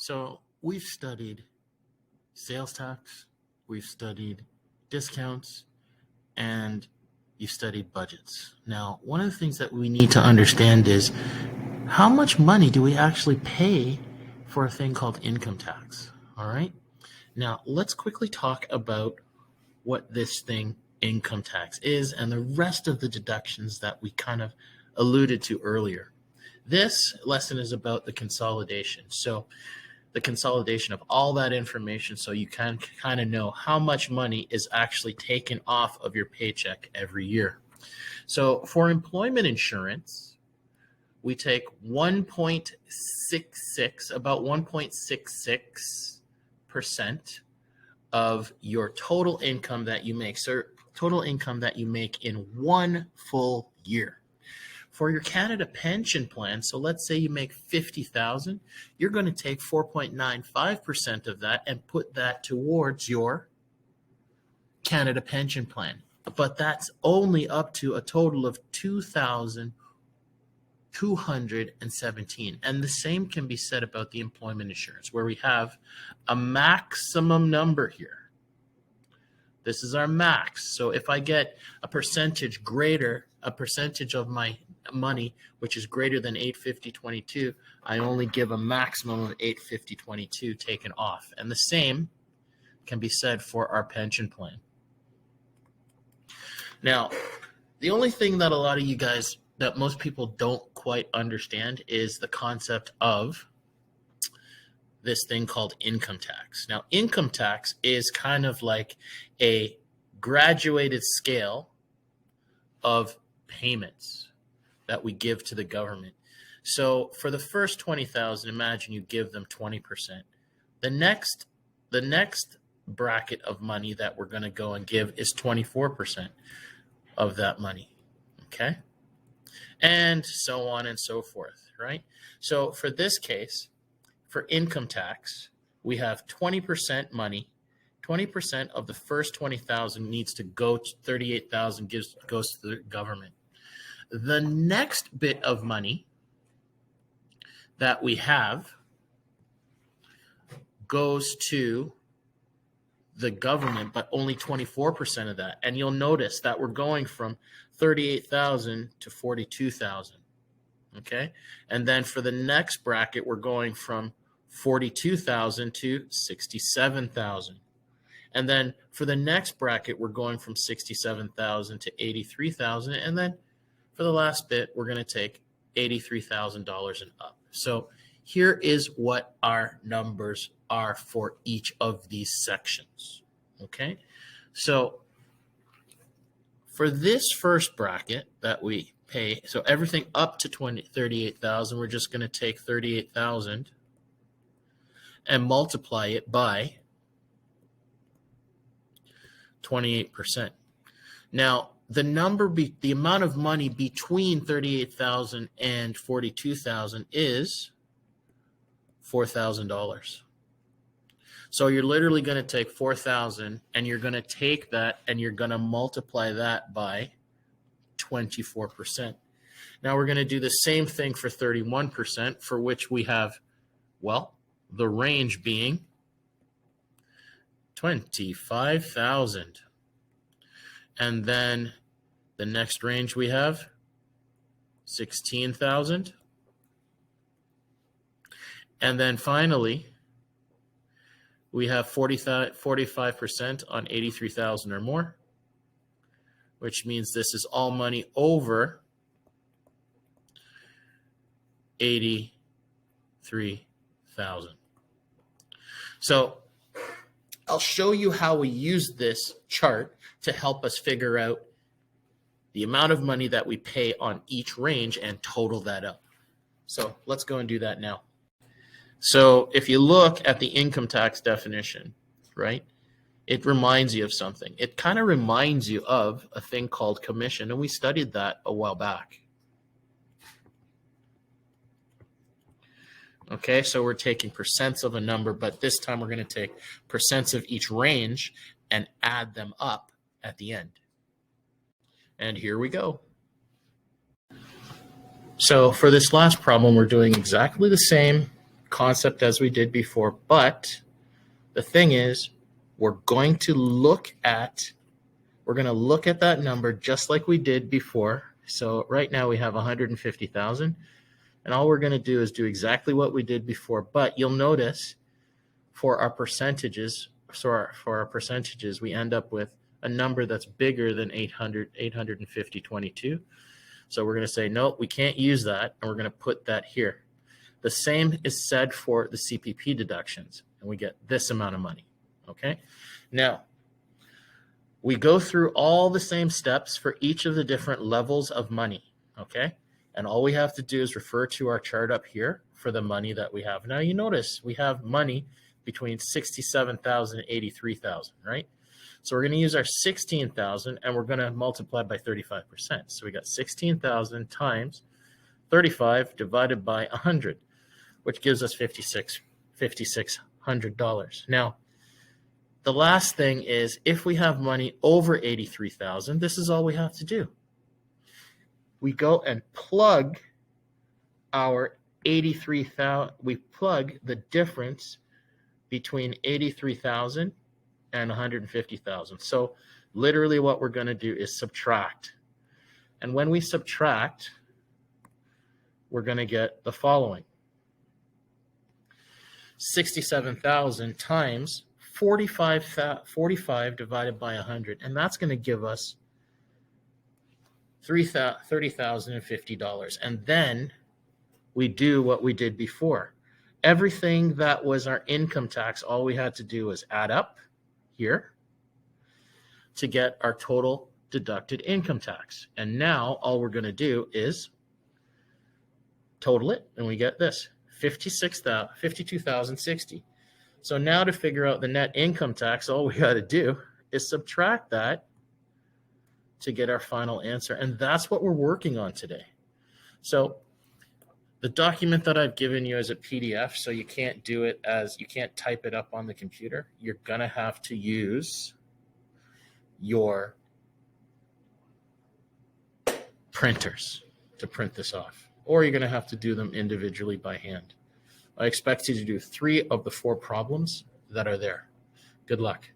So we've studied sales tax, we've studied discounts, and you've studied budgets. Now, one of the things that we need to understand is how much money do we actually pay for a thing called income tax? All right. Now, let's quickly talk about what this thing, income tax, is and the rest of the deductions that we kind of alluded to earlier. This lesson is about the consolidation. So the consolidation of all that information so you can kind of know how much money is actually taken off of your paycheck every year. So for employment insurance, we take 1.66, about 1.66% of your total income that you make, total income that you make in one full year. For your Canada pension plan, so let's say you make $50,000, you're going to take 4.95% of that and put that towards your Canada pension plan. But that's only up to a total of $2,217. And the same can be said about the employment insurance, where we have a maximum number here. This is our max. So if I get a percentage of my money, which is greater than $850.22, I only give a maximum of $850.22 taken off. And the same can be said for our pension plan. Now, the only thing that a lot of you guys, that most people don't quite understand, is the concept of this thing called income tax. Now, income tax is kind of like a graduated scale of payments that we give to the government. So for the first 20,000, imagine you give them 20%. The next bracket of money that we're going to go and give is 24% of that money. Okay? And so on and so forth, right? So for this case, for income tax, we have 20% money. 20% of the first 20,000 needs to go to 38,000 goes to the government. The next bit of money that we have goes to the government, but only 24% of that. And you'll notice that we're going from 38,000 to 42,000. Okay? And then for the next bracket, we're going from 42,000 to 67,000. And then for the next bracket, we're going from 67,000 to 83,000. And then for the last bit, we're going to take $83,000 and up. So here is what our numbers are for each of these sections. Okay? So for this first bracket that we pay, so everything up to 38,000, we're just going to take 38,000 and multiply it by 28%. Now, the amount of money between 38,000 and 42,000 is $4,000. So you're literally going to take 4,000 and you're going to take that and you're going to multiply that by 24%. Now we're going to do the same thing for 31%, for which we have, well, the range being 25,000. And then the next range we have 16,000. And then finally, we have 45% on 83,000 or more, which means this is all money over 83,000. So I'll show you how we use this chart to help us figure out the amount of money that we pay on each range and total that up. So let's go and do that now. So if you look at the income tax definition, right, it reminds you of something. It kind of reminds you of a thing called commission, and we studied that a while back. Okay, so we're taking percents of a number, but this time we're going to take percents of each range and add them up at the end. And here we go. So for this last problem, we're doing exactly the same concept as we did before, but the thing is, we're going to look at that number just like we did before. So right now we have 150,000, and all we're going to do is do exactly what we did before. But you'll notice for our percentages, we end up with a number that's bigger than 850.22. So we're going to say, no, we can't use that, and we're going to put that here. The same is said for the CPP deductions, and we get this amount of money, okay? Now, we go through all the same steps for each of the different levels of money, okay? And all we have to do is refer to our chart up here for the money that we have. Now, you notice we have money between 67,000 and 83,000, right? So we're going to use our 16,000 and we're going to multiply by 35%. So we got 16,000 times 35 divided by 100, which gives us $5,600. Now, the last thing is if we have money over 83,000, this is all we have to do. We go and plug our 83,000, we plug the difference between 83,000 and 150,000. So literally what we're going to do is subtract. And when we subtract, we're going to get the following. 67,000 times 45 divided by 100. And that's going to give us $30,050. And then we do what we did before. Everything that was our income tax, all we had to do was add up here to get our total deducted income tax. And now all we're going to do is total it, and we get this, $52,060. So now to figure out the net income tax, all we got to do is subtract that to get our final answer. And that's what we're working on today. So the document that I've given you is a PDF, so you can't do it as, you can't type it up on the computer. You're going to have to use your printers to print this off, or you're going to have to do them individually by hand. I expect you to do 3 of the 4 problems that are there. Good luck.